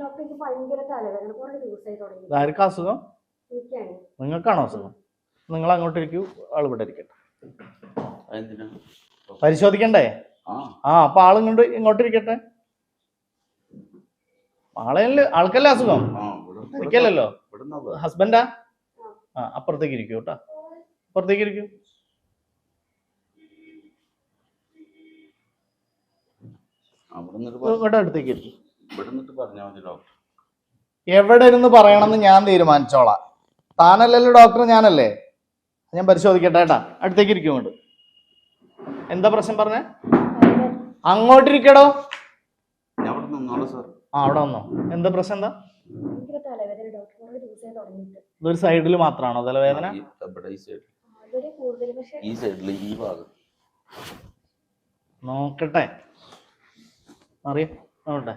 Doctor എനിക്ക് ഭയങ്കര തലവേദന കുറെ ദിവസമായി തുടങ്ങി. ആർക്കാ അസുഖം? എനിക്കാണ്. നിങ്ങൾക്കാണോ അസുഖം? നിങ്ങൾ അങ്ങോട്ട് ഇരിക്കൂ, ആൾ ഇവിടെ ഇരിക്കട്ടെ. പരിശോധിക്കണ്ടേ? അപ്പൊ ഇങ്ങോട്ട് ഇരിക്കട്ടെ. ആൾക്കല്ലേ അസുഖം? എനിക്കല്ലല്ലോ. ഹസ്ബൻഡാ? അപ്പുറത്തേക്ക് ഇരിക്കൂ കേട്ടോ, അപ്പുറത്തേക്ക് ഇരിക്കൂ. ഇങ്ങോട്ട് അടുത്തേക്ക് ഇരിക്കും. എവിടെ ഇരുന്ന് പറയണമെന്ന് ഞാൻ തീരുമാനിച്ചോളാം. താനല്ലല്ലോ ഡോക്ടർ, ഞാനല്ലേ. ഞാൻ പരിശോധിക്കട്ടെ ഏട്ടാ. അടുത്തേക്ക് ഇരിക്കും. ഇങ്ങോട്ട്. എന്താ പ്രശ്നം പറഞ്ഞേ? അങ്ങോട്ടിരിക്കടോ. അവിടെ വന്നോ. എന്താ പ്രശ്നം? എന്താ ഇതൊരു സൈഡിൽ മാത്രമാണോ തലവേദന? നോക്കട്ടെ, അറിയാം നോക്കട്ടെ.